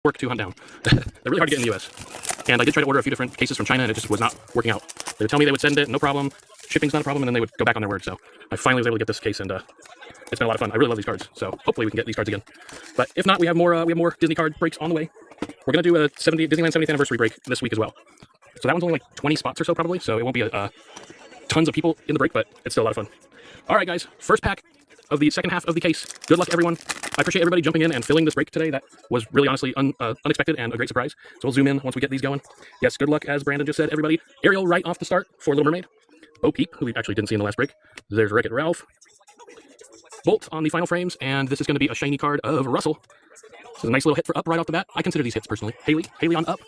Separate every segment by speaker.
Speaker 1: work to hunt down. They're really hard to get in the US. And I did try to order a few different cases from China, and it just was not working out. They would tell me they would send it, no problem. Shipping's not a problem, and then they would go back on their word. So I finally was able to get this case, and it's been a lot of fun. I really love these cards, so hopefully we can get these cards again. But if not, we have more Disney card breaks on the way. We're gonna do a Disneyland 70th anniversary break this week as well. So that one's only like 20 spots or so probably, so it won't be tons of people in the break, but it's still a lot of fun. All right, guys, first pack of the second half of the case. Good luck, everyone. I appreciate everybody jumping in and filling this break today. That was really honestly unexpected and a great surprise. So we'll zoom in once we get these going. Yes, good luck, as Brandon just said, everybody. Ariel right off the start for Little Mermaid. Bo Peep, who we actually didn't see in the last break. There's Wreck-It Ralph. Bolt on the final frames, and this is going to be a shiny card of Russell. This is a nice little hit for Up right off the bat. I consider these hits personally. Haley on Up.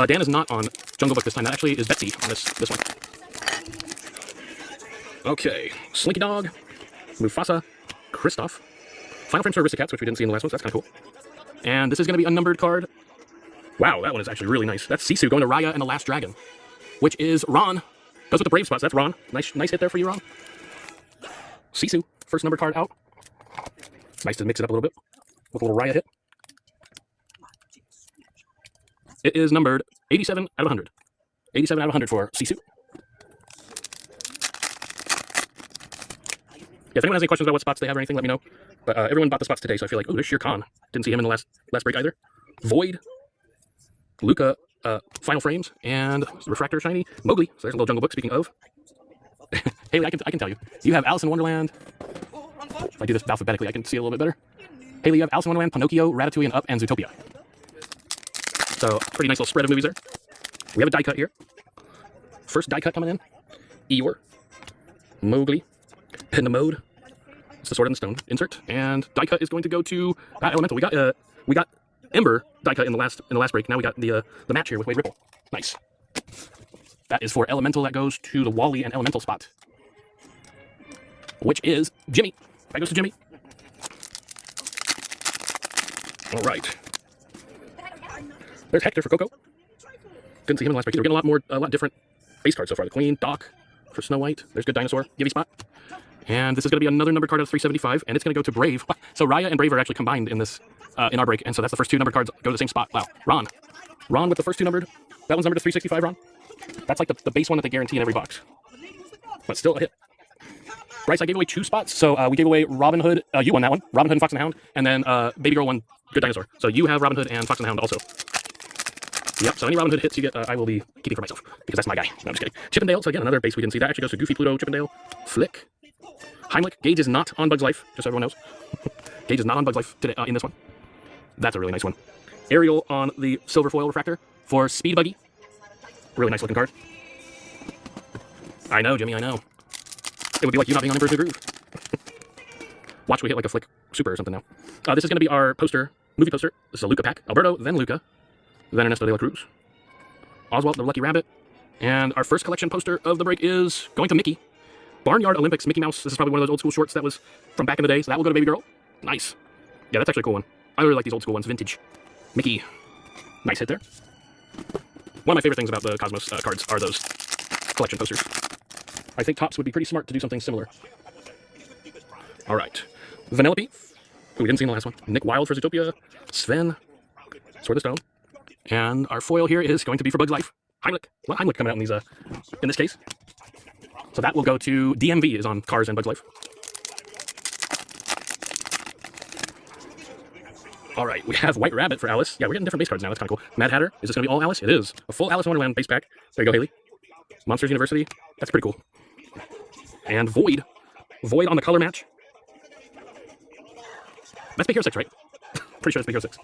Speaker 1: Dan is not on Jungle Book this time. That actually is Betsy on this one. Okay, Slinky Dog, Mufasa, Kristoff, Final Frames for Aristocats, which we didn't see in the last one, so that's kind of cool. And this is going to be a numbered card. Wow, that one is actually really nice. That's Sisu going to Raya and the Last Dragon, which is Ron. Goes with the Brave spots. That's Ron. Nice hit there for you, Ron. Sisu, first numbered card out. It's nice to mix it up a little bit with a little Raya hit. It is numbered 87 out of 100. 87 out of 100 for Sisu. Yeah, if anyone has any questions about what spots they have or anything, let me know. But everyone bought the spots today, so I feel like, oh, there's Shere Khan. Didn't see him in the last break either. Void, Luca, Final Frames, and Refractor Shiny, Mowgli. So there's a little Jungle Book, speaking of. Haley, I can tell you. You have Alice in Wonderland. If I do this alphabetically, I can see a little bit better. Haley, you have Alice in Wonderland, Pinocchio, Ratatouille, and Up, and Zootopia. So, pretty nice little spread of movies there. We have a die cut here. First die cut coming in. Eeyore, Mowgli, in the mode. It's the Sword in the Stone insert, and die cut is going to go to Elemental. We got Ember die cut in the last break. Now we got the match here with Wade Ripple. Nice. That is for Elemental. That goes to the Wally and Elemental spot, which is Jimmy. That goes to Jimmy. All right. There's Hector for Coco. Didn't see him in the last break. We're getting a lot different base cards so far. The Queen, Doc for Snow White. There's Good Dinosaur. Gibby spot. And this is going to be another numbered card out of 375, and it's going to go to Brave. So Raya and Brave are actually combined in this in our break, and so that's the first two numbered cards go to the same spot. Wow. Ron with the first two numbered. That one's numbered to 365, Ron. That's like the base one that they guarantee in every box. But still a hit. Bryce, I gave away 2 spots, so we gave away Robin Hood. You won that one. Robin Hood and Fox and the Hound, and then Baby Girl won Good Dinosaur. So you have Robin Hood and Fox and the Hound also. Yep, so any Robin Hood hits you get, I will be keeping for myself, because that's my guy. No, I'm just kidding. Chippendale, so again, another base we didn't see. That actually goes to Goofy, Pluto, Chippendale, Flick, Heimlich. Gage is not on Bug's Life, just so everyone knows. Gage is not on Bug's Life today, in this one. That's a really nice one. Ariel on the Silver Foil Refractor for Speed Buggy. Really nice looking card. I know, Jimmy, I know. It would be like you not being on Emperor's New Groove. Watch we hit like a Flick Super or something now. This is going to be our movie poster. This is a Luca pack. Alberto, then Luca, then Ernesto de la Cruz. Oswald the Lucky Rabbit. And our first collection poster of the break is going to Mickey. Barnyard Olympics Mickey Mouse. This is probably one of those old school shorts that was from back in the day, so that will go to Baby Girl. Nice. Yeah, that's actually a cool one. I really like these old school ones, vintage. Mickey. Nice hit there. One of my favorite things about the Cosmos cards are those collection posters. I think Topps would be pretty smart to do something similar. All right. Vanellope, who we didn't see in the last one. Nick Wilde for Zootopia. Sven, Sword of Stone. And our foil here is going to be for Bug's Life. Heimlich. A lot of Heimlich coming out in these in this case. So that will go to DMV, is on Cars and Bug's Life. All right, we have White Rabbit for Alice. Yeah, we're getting different base cards now. That's kind of cool. Mad Hatter. Is this going to be all Alice? It is. A full Alice in Wonderland base pack. There you go, Haley. Monsters University. That's pretty cool. And Void. Void on the color match. That's Big Hero 6, right? Pretty sure it's Big Hero 6.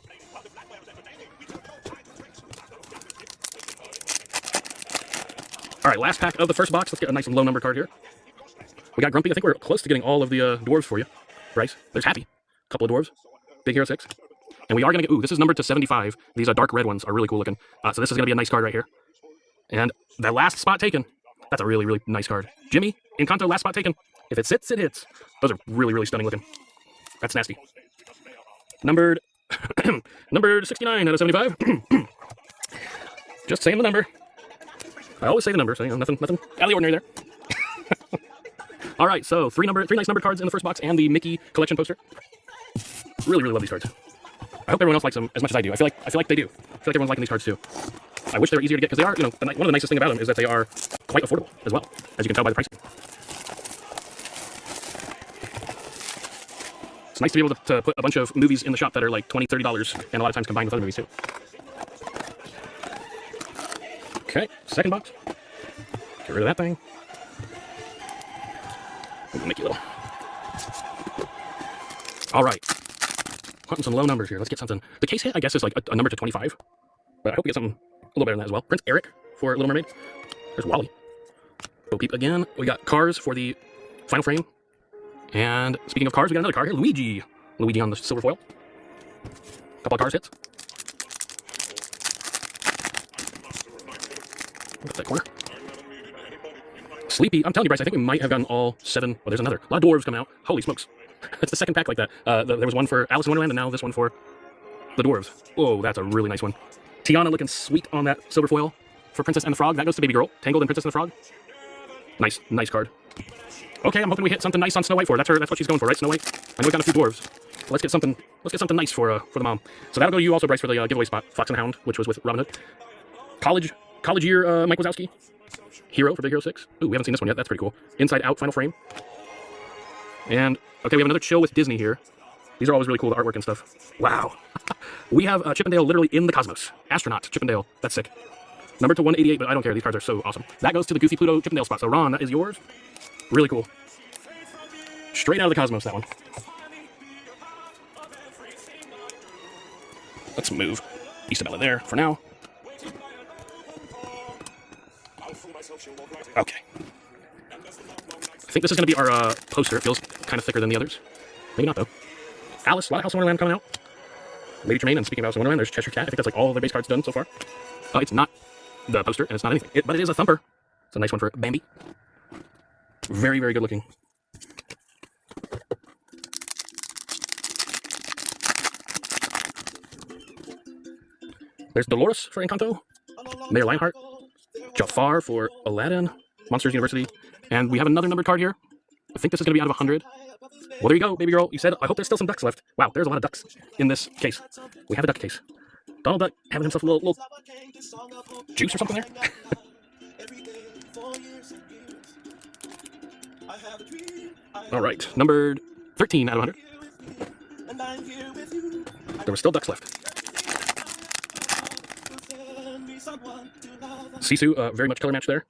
Speaker 1: All right, last pack of the first box. Let's get a nice low number card here. We got Grumpy. I think we're close to getting all of the dwarves for you. Bryce. There's Happy. A couple of dwarves. Big Hero 6. And we are going to get, this is numbered to 75. These dark red ones are really cool looking. So this is going to be a nice card right here. And the last spot taken. That's a really, really nice card. Jimmy, Encanto, last spot taken. If it sits, it hits. Those are really, really stunning looking. That's nasty. Numbered, numbered 69 out of 75. Just saying the number. I always say the number, so you know, nothing out of the ordinary there. All right, so three nice numbered cards in the first box and the Mickey collection poster. Really, really love these cards. I hope everyone else likes them as much as I do. I feel like they do. I feel like everyone's liking these cards too. I wish they were easier to get because they are, one of the nicest things about them is that they are quite affordable as well, as you can tell by the pricing. It's nice to be able to put a bunch of movies in the shop that are like $20, $30, and a lot of times combined with other movies too. Okay, second box. Get rid of that thing. We'll make you little. All right. Hunting some low numbers here. Let's get something. The case hit, I guess, is like a number to 25. But I hope we get something a little better than that as well. Prince Eric for Little Mermaid. There's Wally. Bo Peep again. We got Cars for the final frame. And speaking of cars, we got another car here. Luigi. Luigi on the silver foil. Couple of Cars hits. Look at that corner. Sleepy. I'm telling you, Bryce, I think we might have gotten all 7. Oh, there's another. A lot of dwarves coming out. Holy smokes. It's the second pack like that. There was one for Alice in Wonderland, and now this one for the dwarves. Oh, that's a really nice one. Tiana looking sweet on that silver foil for Princess and the Frog. That goes to Baby Girl. Tangled and Princess and the Frog. Nice card. Okay, I'm hoping we hit something nice on Snow White for her. That's what she's going for, right, Snow White? I know we got a few dwarves. Let's get something nice for the mom. So that'll go to you also, Bryce, for the giveaway spot. Fox and Hound, which was with Robin Hood. College year Mike Wazowski. Hero for Big Hero 6. Ooh, we haven't seen this one yet. That's pretty cool. Inside Out final frame. And okay, we have another Chill with Disney here. These are always really cool, the artwork and stuff. Wow. We have Chippendale literally in the cosmos. Astronaut Chippendale. That's sick. Number to 188, but I don't care. These cards are so awesome. That goes to the Goofy Pluto Chippendale spot. So Ron, that is yours. Really cool. Straight out of the cosmos, that one. Let's move Isabella there for now. Okay. I think this is going to be our poster. It feels kind of thicker than the others. Maybe not, though. Alice, a lot of House of Wonderland coming out. Lady Tremaine, and speaking of House of Wonderland, there's Cheshire Cat. I think that's like all of their base cards done so far. It's not the poster, and it's not anything. But it is a thumper. It's a nice one for Bambi. Very, very good looking. There's Dolores for Encanto. Mayor Lionheart. Jafar for Aladdin. Monsters University. And we have another numbered card here. I think this is going to be out of 100. Well, there you go, Baby Girl. You said, I hope there's still some ducks left. Wow, there's a lot of ducks in this case. We have a duck case. Donald Duck having himself a little juice or something there. All right, numbered 13 out of 100. There were still ducks left. Sisu, very much color match there.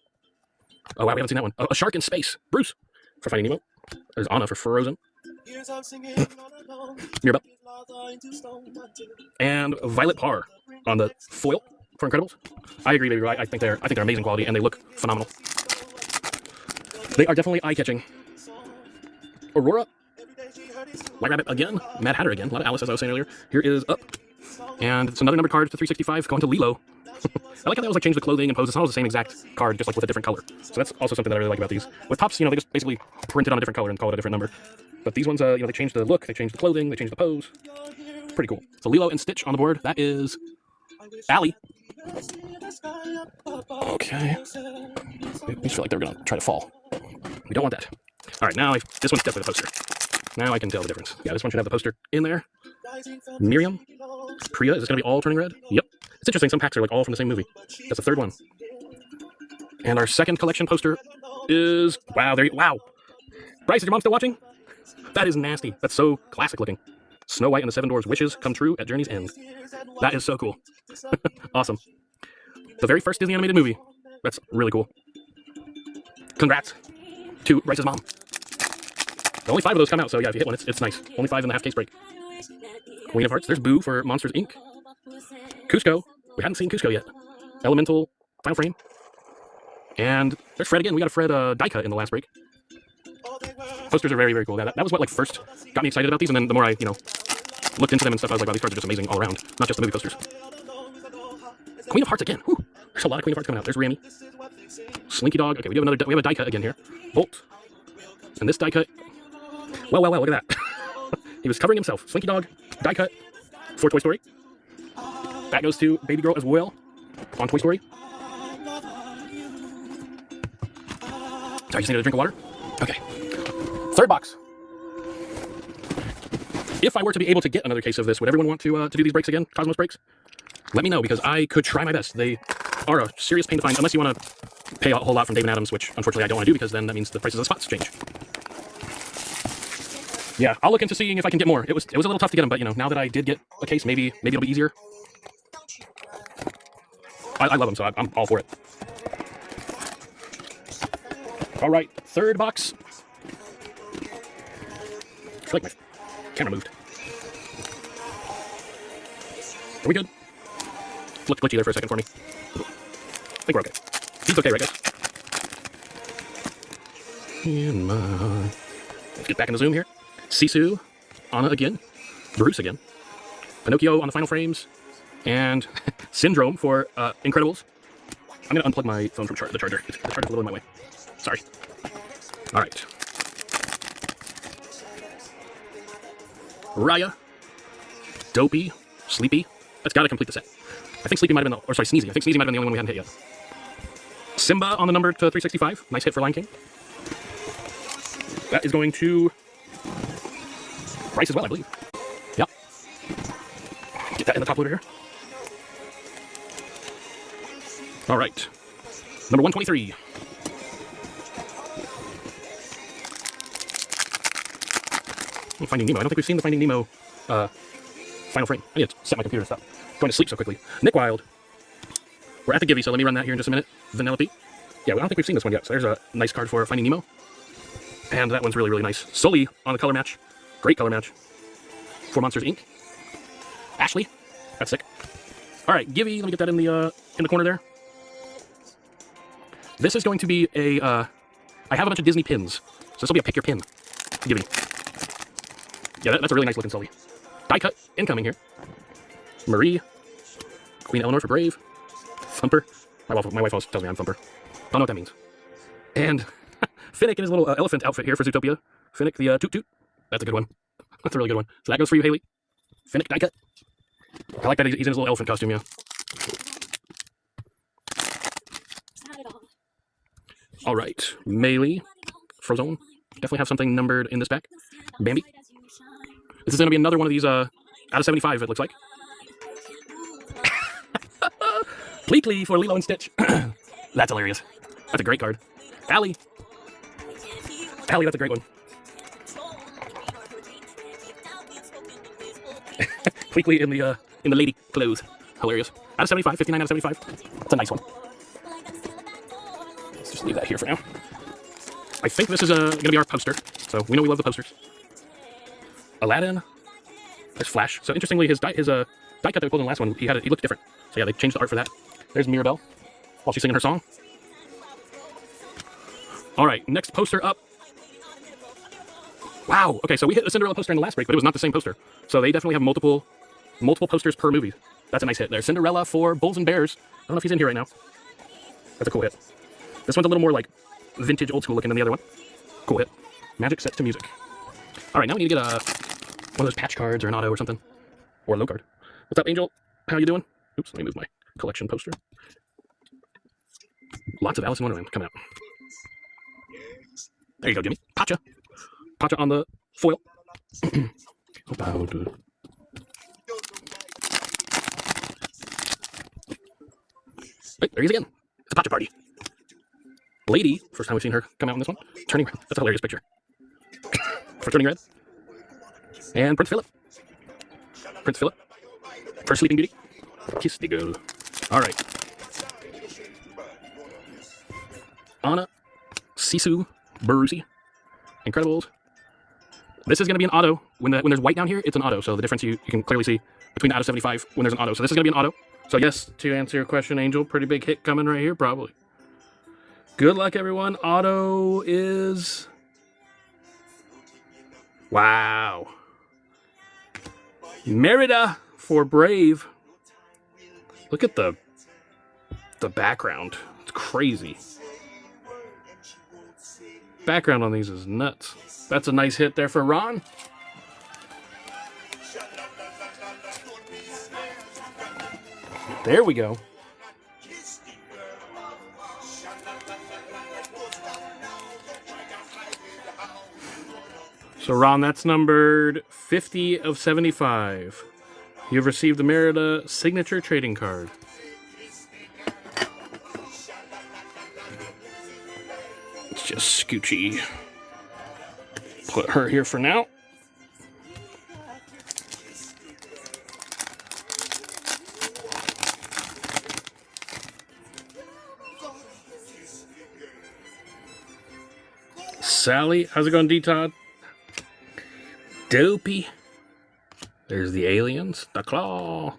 Speaker 1: Oh, wow, we haven't seen that one. A shark in space. Bruce for Finding Nemo. There's Anna for Frozen. Mirabelle. And Violet Parr on the foil for Incredibles. I agree, Baby Girl. I think they're amazing quality, and they look phenomenal. They are definitely eye-catching. Aurora. White Rabbit again. Mad Hatter again. A lot of Alice, as I was saying earlier. Here is Up. And it's another numbered card to 365 going to Lilo. I like how they always like change the clothing and pose. It's not always the same exact card, just like with a different color. So that's also something that I really like about these. With Pops, they just basically print it on a different color and call it a different number. But these ones, they change the look, they change the clothing, they change the pose. Pretty cool. So Lilo and Stitch on the board. That is Allie. Okay. I just feel like they're gonna try to fall. We don't want that. All right, now this one's definitely the poster. Now I can tell the difference. Yeah, this one should have the poster in there. Miriam. Priya, is this gonna be all turning red? Yep. It's interesting, some packs are like all from the same movie. That's the third one. And our second collection poster is, wow, wow. Bryce, is your mom still watching? That is nasty. That's so classic looking. Snow White and the Seven Dwarfs' wishes come true at Journey's End. That is so cool. Awesome. The very first Disney animated movie. That's really cool. Congrats to Bryce's mom. Only 5 of those come out, so yeah, if you hit one, it's nice. Only 5 in the half case break. Queen of Hearts. There's Boo for Monsters, Inc. Cusco. We hadn't seen Cusco yet. Elemental final frame. And there's Fred again. We got a Fred die cut in the last break. Posters are very, very cool. That was what first got me excited about these, and then the more I, looked into them and stuff, I was like, wow, these cards are just amazing all around. Not just the movie posters. Queen of Hearts again. Whew. There's a lot of Queen of Hearts coming out. There's Rami. Slinky Dog. Okay, we have a die cut again here. Bolt. And this die cut. Well, look at that. He was covering himself. Slinky Dog, die cut for Toy Story. That goes to Baby Girl as well on Toy Story. Sorry, just need a drink of water. Okay. Third box. If I were to be able to get another case of this, would everyone want to do these breaks again, Cosmos breaks? Let me know, because I could try my best. They are a serious pain to find, unless you want to pay a whole lot from David Adams, which unfortunately I don't want to do, because then that means the prices of spots change. Yeah, I'll look into seeing if I can get more. It was a little tough to get them, but you know, now that I did get a case, maybe it'll be easier. I love them, so I'm all for it. All right, third box. I feel like my camera moved. Are we good? Looked glitchy there for a second for me. I think we're okay. He's okay, right, guys? Let's get back in the zoom here. Sisu, Anna again, Bruce again, Pinocchio on the final frames, and Syndrome for Incredibles. I'm going to unplug my phone from the charger. The charger's a little in my way. Sorry. All right. Raya, Dopey, Sleepy. That's got to complete the set. I think Sleepy might have been, Sneezy. I think Sneezy might have been the only one we hadn't hit yet. Simba on the number to 365. Nice hit for Lion King. That is going to Bryce as well, I believe. Yep. Get that in the top loader here. All right. Number 123. Finding Nemo. I don't think we've seen the Finding Nemo final frame. I need to set my computer stuff. Going to sleep so quickly. Nick Wilde. We're at the Givey, so let me run that here in just a minute. Vanellope. Yeah, I don't think we've seen this one yet, so there's a nice card for Finding Nemo. And that one's really, really nice. Sully on the color match. Great color match. For Monsters, Inc. Ashley. That's sick. All right, Givey. Let me get that in the corner there. This is going to be a... I have a bunch of Disney pins. So this will be a pick your pin. Givey. Yeah, that's a really nice looking Sully. Die cut incoming here. Marie. Queen Eleanor for Brave. Thumper. My wife always tells me I'm Thumper. Don't know what that means. And Finnick in his little elephant outfit here for Zootopia. Finnick the Toot Toot. That's a good one. That's a really good one. So that goes for you, Haley. Finnick die cut. I like that he's in his little elephant costume, yeah. All right. Melee. Frozone. Definitely have something numbered in this pack. Bambi. This is going to be another one of these out of 75, it looks like. Pleakley for Lilo and Stitch. That's hilarious. That's a great card. Allie. Allie, that's a great one. Pleakley in the lady clothes. Hilarious. Out of 75, 59 out of 75. That's a nice one. Let's just leave that here for now. I think this is going to be our poster. So we know we love the posters. Aladdin. There's Flash. So interestingly, his die cut that we pulled in the last one, he looked different. So yeah, they changed the art for that. There's Mirabelle while she's singing her song. All right, next poster up. Wow. Okay, so we hit the Cinderella poster in the last break, but it was not the same poster. So they definitely have multiple posters per movie. That's a nice hit there. Cinderella for Bulls and Bears. I don't know if he's in here right now. That's a cool hit. This one's a little more like vintage, old school looking than the other one. Cool hit. Magic sets to music. All right, now we need to get one of those patch cards or an auto or something. Or a low card. What's up, Angel? How you doing? Oops, let me move my collection poster. Lots of Alice in Wonderland coming out. There you go, Jimmy. Pacha. Pacha on the foil. About... Wait, there he is again. It's a Pacha party. Lady, first time we've seen her come out in this one. Turning red. That's a hilarious picture. For Turning Red. And Prince Philip. Prince Philip. For Sleeping Beauty. Kiss the girl. Alright. Anna. Sisu. Barusi. Incredibles. This is going to be an auto. When there's white down here, it's an auto. So the difference you can clearly see between the out of 75 when there's an auto. So this is going to be an auto. So yes, to answer your question, Angel, pretty big hit coming right here, probably. Good luck, everyone. Auto is... Wow. Merida for Brave. Look at the background. It's crazy. Background on these is nuts. That's a nice hit there for Ron. There we go. So Ron, that's numbered 50 of 75. You've received the Merida signature trading card. It's just Scoochie. Put her here for now. Sally, how's it going, D-Todd? Dopey. There's the aliens, the Claw,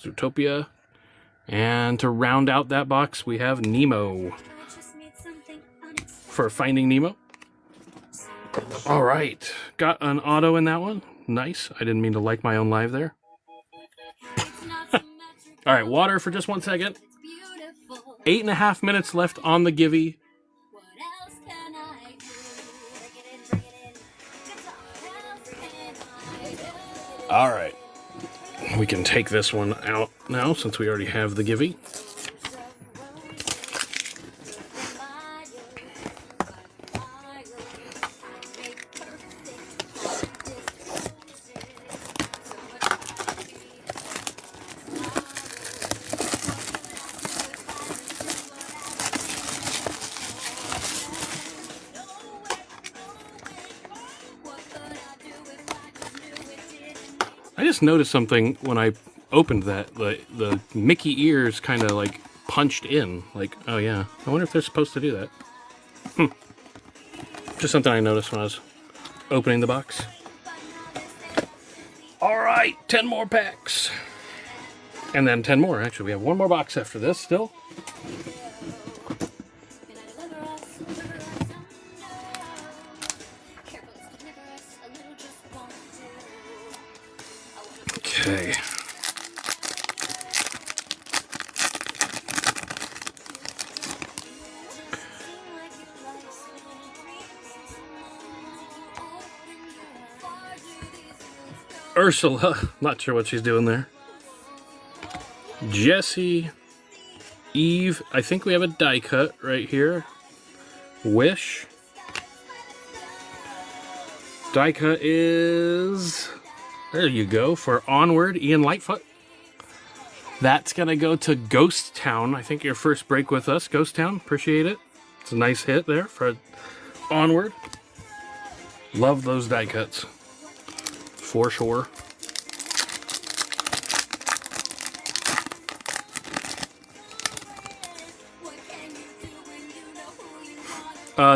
Speaker 1: Zootopia, and to round out that box, we have Nemo for Finding Nemo. All right, got an auto in that one. Nice. I didn't mean to like my own live there. All right, water for just 1 second. 8.5 minutes left on the Givey. All right, we can take this one out now since we already have the Givey. I just noticed something when I opened that. The Mickey ears kind of like punched in. Like, oh yeah. I wonder if they're supposed to do that. Just something I noticed when I was opening the box. Alright, 10 more packs. And then 10 more. Actually, we have one more box after this still. Okay. Ursula, not sure what she's doing there. Jessie, Eve, I think we have a die cut right here. Wish. Die cut is... There you go, for Onward, Ian Lightfoot. That's going to go to Ghost Town. I think your first break with us, Ghost Town. Appreciate it. It's a nice hit there for Onward. Love those die cuts. For sure.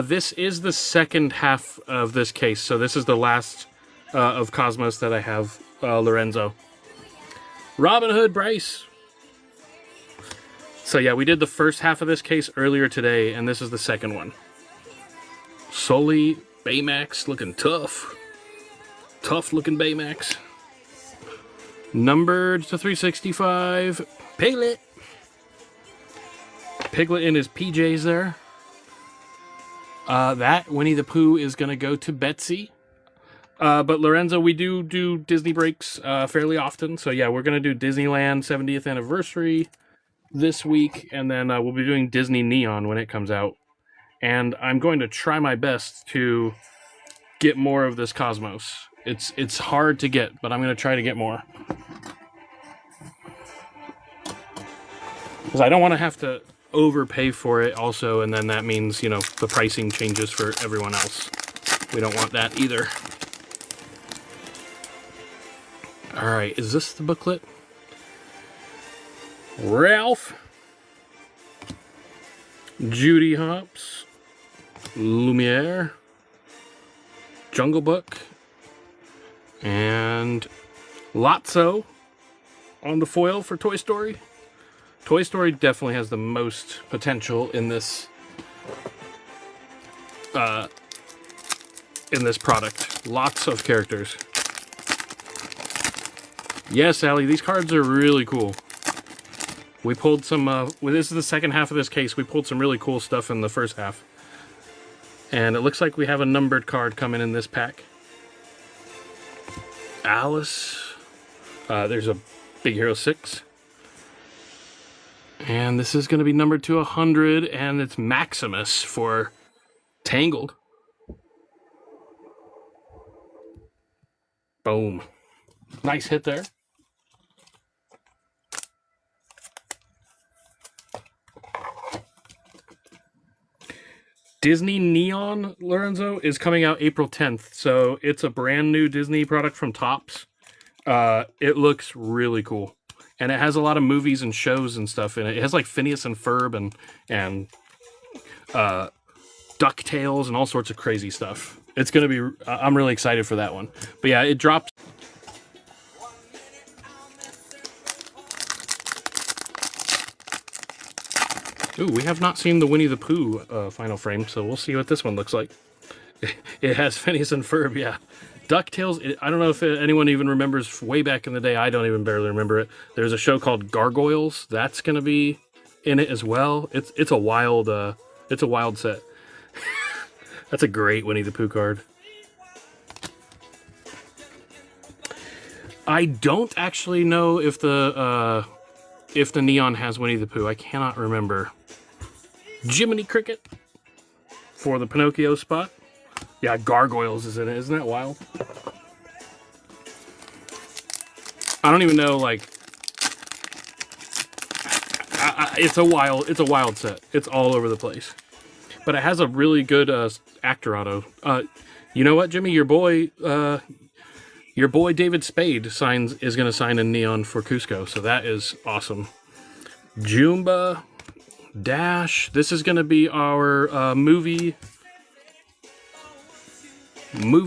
Speaker 1: This is the second half of this case, so this is the last... of Cosmos that I have, Lorenzo. Robin Hood, Bryce. So yeah, we did the first half of this case earlier today, and this is the second one. Sully, Baymax, looking tough. Tough looking Baymax. Numbered to 365. Piglet. Piglet in his PJs there. That Winnie the Pooh is going to go to Betsy. But Lorenzo, we do Disney breaks fairly often. So yeah, we're going to do Disneyland 70th anniversary this week. And then we'll be doing Disney Neon when it comes out. And I'm going to try my best to get more of this Cosmos. It's hard to get, but I'm going to try to get more. Because I don't want to have to overpay for it also. And then that means, you know, the pricing changes for everyone else. We don't want that either. Alright, is this the booklet? Ralph. Judy Hopps. Lumiere. Jungle Book. And Lotso on the foil for Toy Story. Toy Story definitely has the most potential in this product. Lots of characters. Yes, Allie, these cards are really cool. We pulled some, well, this is the second half of this case. We pulled some really cool stuff in the first half. And it looks like we have a numbered card coming in this pack. Alice. There's a Big Hero 6. And this is going to be numbered to 100, and it's Maximus for Tangled. Boom. Nice hit there. Disney Neon, Lorenzo, is coming out April 10th. So it's a brand new Disney product from Topps. It looks really cool. And it has a lot of movies and shows and stuff in it. It has like Phineas and Ferb and DuckTales and all sorts of crazy stuff. It's going to be... I'm really excited for that one. But yeah, it dropped... Ooh, we have not seen the Winnie the Pooh final frame, so we'll see what this one looks like. It has Phineas and Ferb, yeah. DuckTales, I don't know if anyone even remembers way back in the day. I don't even barely remember it. There's a show called Gargoyles. That's going to be in it as well. It's a wild set. That's a great Winnie the Pooh card. I don't actually know if the Neon has Winnie the Pooh. I cannot remember. Jiminy Cricket for the Pinocchio spot. Yeah, Gargoyles is in it. Isn't that wild? I don't even know, like... it's a wild set. It's all over the place. But it has a really good actor auto. You know what, Jimmy? Your boy David Spade is going to sign in Neon for Cusco, so that is awesome. Jumba, Dash. This is going to be our movie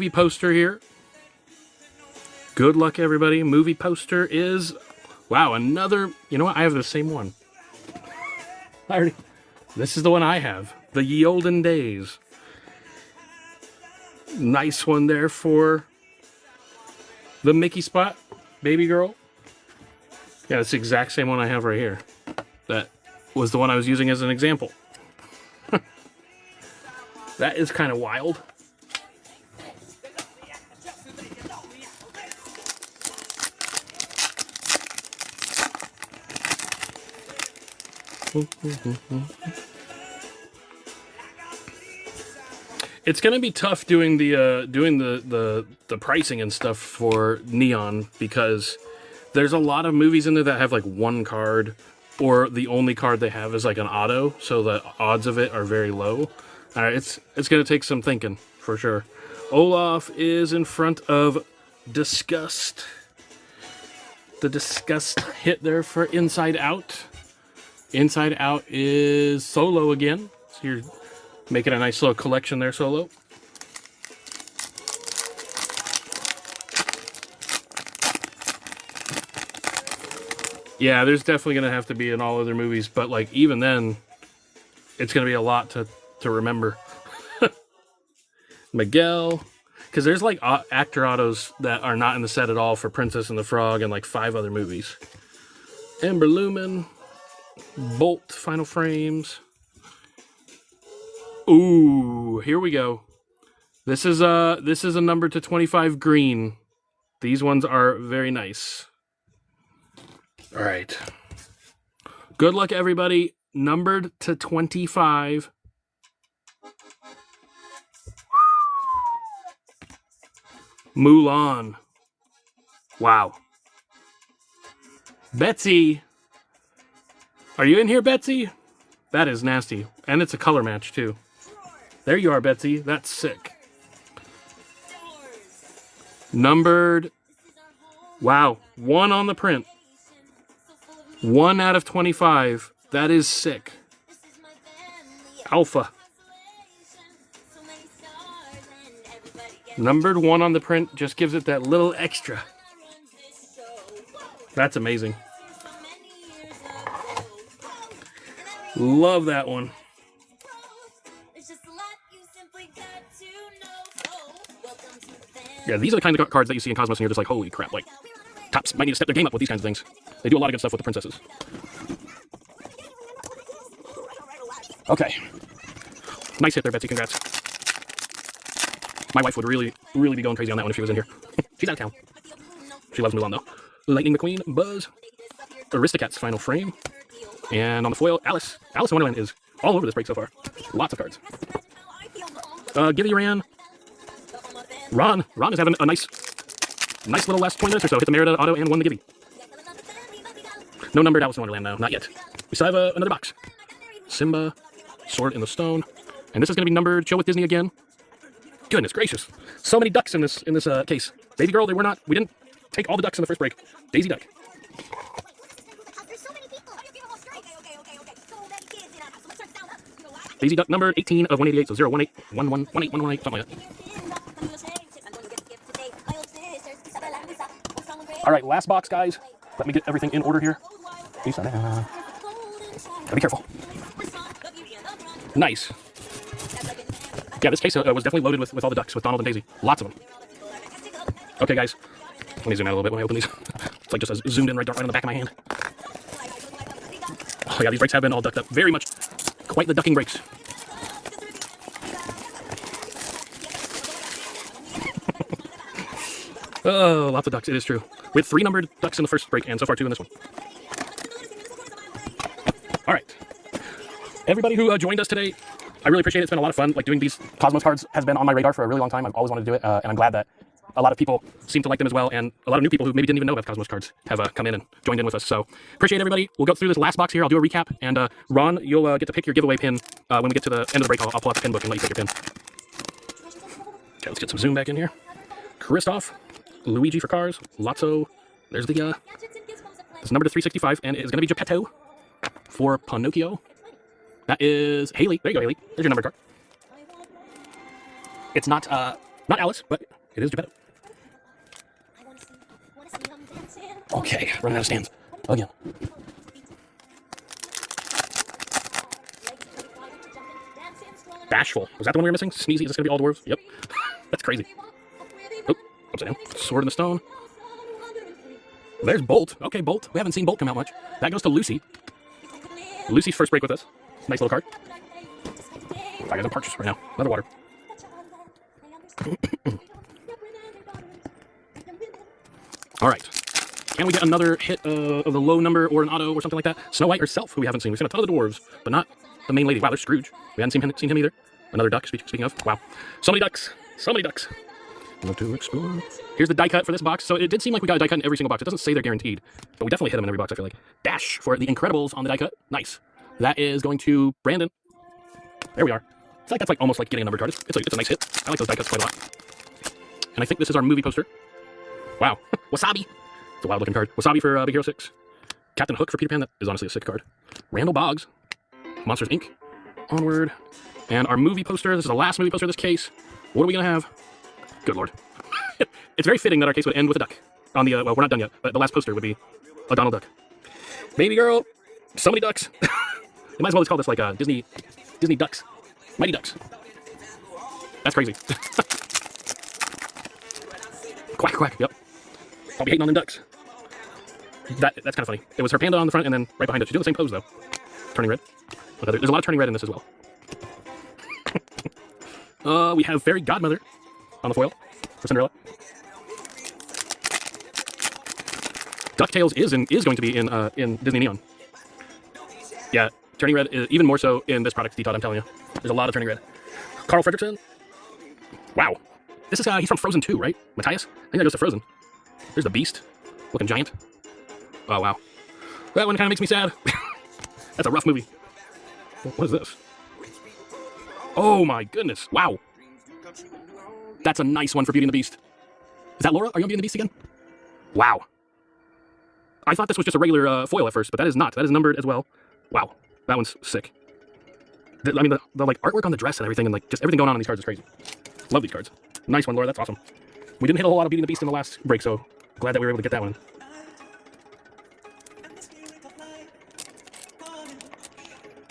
Speaker 1: poster here. Good luck, everybody. Movie poster is... Wow, another... You know what? I have the same one. This is the one I have. The Ye Olden Days. Nice one there for the Mickey spot. Baby girl. Yeah, it's the exact same one I have right here. That was the one I was using as an example. That is kind of wild. It's gonna be tough doing the pricing and stuff for Neon because there's a lot of movies in there that have like one card, or the only card they have is like an auto, so the odds of it are very low. It's gonna take some thinking for sure. Olaf is in front of Disgust. The Disgust hit there for Inside Out. Inside Out is Solo again. So you're making a nice little collection there, Solo. Yeah, there's definitely going to have to be in all other movies, but like even then, it's going to be a lot to remember. Miguel, because there's like actor autos that are not in the set at all for Princess and the Frog and like 5 other movies. Amber Lumen. Bolt final frames. Ooh, here we go. This is a number to 25 green. These ones are very nice. All right. Good luck, everybody. Numbered to 25. Mulan. Wow. Betsy. Are you in here, Betsy? That is nasty. And it's a color match, too. There you are, Betsy. That's sick. Numbered. Wow. 1 on the print. 1 out of 25. That is sick. Alpha. Numbered 1 on the print just gives it that little extra. That's amazing. Love that one. Yeah, these are the kind of cards that you see in Cosmos and you're just like, holy crap, like, Topps might need to step their game up with these kinds of things. They do a lot of good stuff with the princesses. Okay. Nice hit there, Betsy, congrats. My wife would really, really be going crazy on that one if she was in here. She's out of town. She loves Mulan, though. Lightning McQueen, Buzz. Aristocats final frame. And on the foil, Alice. Alice in Wonderland is all over this break so far. Lots of cards. Gibby Ran. Ron is having a nice Nice little last 20 minutes or so. Hit the Merida auto and won the Gibby. No numbered Alice in Wonderland, no, not yet. We still have another box. Simba, Sword in the Stone. And this is going to be numbered Chill with Disney again. Goodness gracious. So many ducks in this case. Baby girl, we didn't take all the ducks in the first break. Daisy Duck. Daisy Duck number 18 of 188, so 0, 1, 8, 1, 1, 1, 8, 1, 1, 8, something like that. All right, last box, guys. Let me get everything in order here. Gotta be careful. Nice. Yeah, this case was definitely loaded with all the ducks, with Donald and Daisy. Lots of them. Okay, guys. Let me zoom out a little bit when I open these. It's like just zoomed in right on the back of my hand. Oh yeah, these breaks have been all ducked up. Very much quite the ducking breaks. Oh, lots of ducks. It is true. We had 3 numbered ducks in the first break, and so far 2 in this one. All right. Everybody who joined us today, I really appreciate it. It's been a lot of fun. Like, doing these Cosmos cards has been on my radar for a really long time. I've always wanted to do it, and I'm glad that a lot of people seem to like them as well, and a lot of new people who maybe didn't even know about Cosmos cards have come in and joined in with us. So appreciate everybody. We'll go through this last box here. I'll do a recap, and Ron, you'll get to pick your giveaway pin when we get to the end of the break. I'll pull out the pin book and let you pick your pin. Okay, let's get some zoom back in here. Kristoff, Luigi for cars, Lotso. There's the it's number to 365, and it's going to be Geppetto for Pinocchio. That is Haley. There you go, Haley. There's your number card. It's not Alice, but it is Geppetto. Okay, running out of stands again. Bashful. Was that the one we were missing? Sneezy. Is this going to be all dwarves? Yep. That's crazy. Oh, upside down. Sword in the Stone. There's Bolt. Okay, Bolt. We haven't seen Bolt come out much. That goes to Lucy. Lucy's first break with us. Nice little card. I got no purchase right now. Another water. All right. Can we get another hit of the low number or an auto or something like that? Snow White herself, who we haven't seen. We've seen a ton of the dwarves, but not the main lady. Wow, there's Scrooge. We hadn't seen him either. Another duck, speaking of. Wow. So many ducks. So many ducks. Want to explore. Here's the die cut for this box. So it did seem like we got a die cut in every single box. It doesn't say they're guaranteed, but we definitely hit them in every box, I feel like. Dash for the Incredibles on the die cut. Nice. That is going to Brandon. There we are. I feel like that's like almost like getting a numbered card. It's a nice hit. I like those die cuts quite a lot. And I think this is our movie poster. Wow. Wasabi. It's a wild looking card. Wasabi for Big Hero 6. Captain Hook for Peter Pan. That is honestly a sick card. Randall Boggs. Monsters Inc. Onward. And our movie poster. This is the last movie poster of this case. What are we going to have? Good lord. It's very fitting that our case would end with a duck. On the, well, we're not done yet, but the last poster would be a Donald Duck. Baby girl. So many ducks. They might as well just call this like Disney Ducks. Mighty Ducks. That's crazy. Quack, quack, yep. I'll be hating on them ducks. That's kind of funny. It was her panda on the front, and then right behind it. She's doing the same pose, though. Turning red. There's a lot of turning red in this as well. We have Fairy Godmother on the foil for Cinderella. DuckTales is going to be in Disney Neon. Yeah, turning red is even more so in this product, D-Todd, I'm telling you. There's a lot of turning red. Carl Fredricksen. Wow. This is, he's from Frozen 2, right? Matthias? I think that goes to Frozen. There's the Beast. Looking giant. Oh, wow. That one kind of makes me sad. That's a rough movie. What is this? Oh, my goodness. Wow. That's a nice one for Beauty and the Beast. Is that Laura? Are you on Beauty and the Beast again? Wow. I thought this was just a regular foil at first, but that is not. That is numbered as well. Wow. That one's sick. I mean, the like artwork on the dress and everything, and like just everything going on in these cards is crazy. Love these cards. Nice one, Laura. That's awesome. We didn't hit a whole lot of Beauty and the Beast in the last break, so glad that we were able to get that one.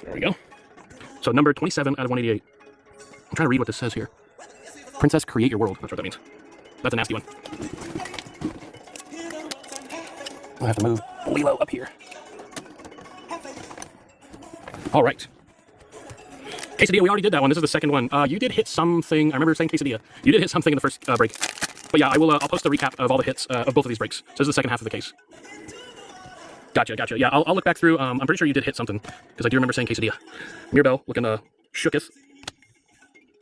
Speaker 1: There we go. So number 27 out of 188. I'm trying to read what this says here. Princess, create your world. Not sure what that means. That's a nasty one. I'll have to move Lilo up here. All right. Quesadilla, we already did that one. This is the second one. You did hit something. I remember saying Quesadilla. You did hit something in the first break. But yeah, I'll post a recap of all the hits of both of these breaks. So this is the second half of the case. Gotcha. Yeah, I'll look back through. I'm pretty sure you did hit something, because I do remember saying Quesadilla. Mirabelle looking shooketh.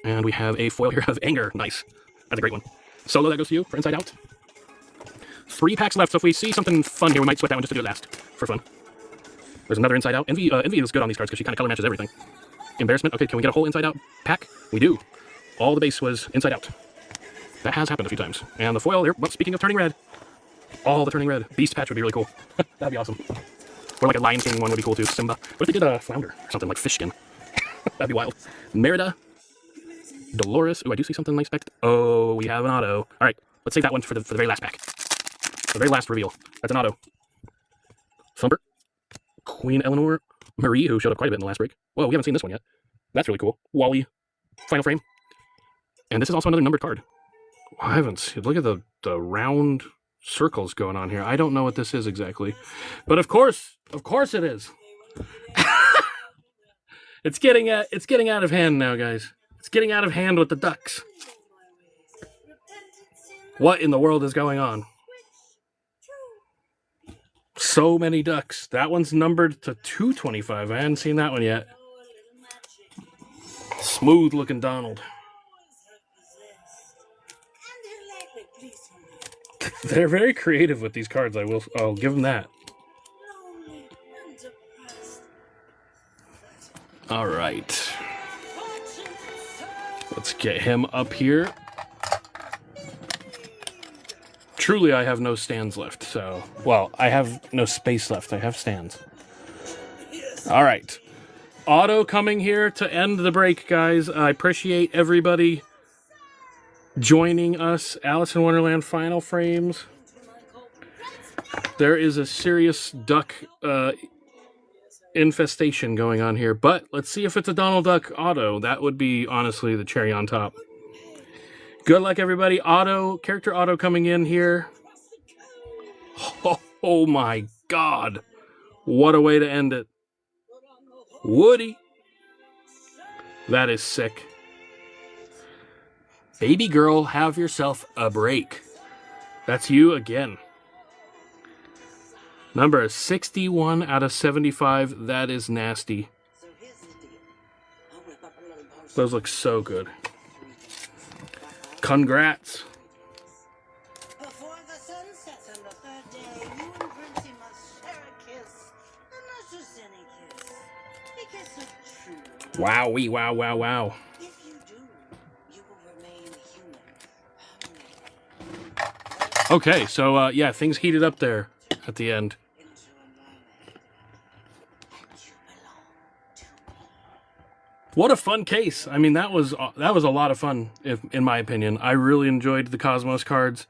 Speaker 1: And we have a foil here of Anger. Nice. That's a great one. Solo, that goes to you for Inside Out. 3 packs left, so if we see something fun here, we might sweat that one just to do it last, for fun. There's another Inside Out. Envy is good on these cards because she kind of color matches everything. Embarrassment. Okay, can we get a whole Inside Out pack? We do. All the base was Inside Out. That has happened a few times. And the foil here, well, speaking of turning red, all the turning red. Beast patch would be really cool. That'd be awesome. Or like a Lion King one would be cool too. Simba. What if they did a Flounder? Or something like fish skin. That'd be wild. Merida. Dolores. Oh, I do see something nice back. Oh, we have an auto. All right, let's save that one for the very last pack. The very last reveal. That's an auto. Thumper. Queen Eleanor. Marie, who showed up quite a bit in the last break. Whoa, we haven't seen this one yet. That's really cool. Wally. Final frame. And this is also another numbered card. I haven't seen. Look at the round circles going on here. I don't know what this is exactly. But of course it is. It's getting out of hand now, guys. It's getting out of hand with the ducks. What in the world is going on? So many ducks. That one's numbered to 225. I hadn't seen that one yet. Smooth looking Donald. They're very creative with these cards. I'll give them that. All right. Let's get him up here. Truly, I have no stands left, so... Well, I have no space left. I have stands. All right. Auto coming here to end the break, guys. I appreciate everybody joining us. Alice in Wonderland Final Frames. There is a serious duck infestation going on here, but let's see if it's a Donald Duck auto. That would be, honestly, the cherry on top. Good luck, everybody. Character auto coming in here. Oh my God. What a way to end it. Woody. That is sick. Baby girl, have yourself a break. That's you again. Number 61 out of 75. That is nasty. Those look so good. Congrats.
Speaker 2: Before the sun sets on the third day, you and Princey must share a kiss. And not just any kiss. A kiss of true.
Speaker 1: Wowee, wow, wow, wow.
Speaker 2: If you do, you will remain human.
Speaker 1: Okay, so, yeah, things heated up there at the end.
Speaker 2: Into a moment. And you belong to me.
Speaker 1: What a fun case. I mean, that was a lot of fun, in my opinion. I really enjoyed the Cosmos cards.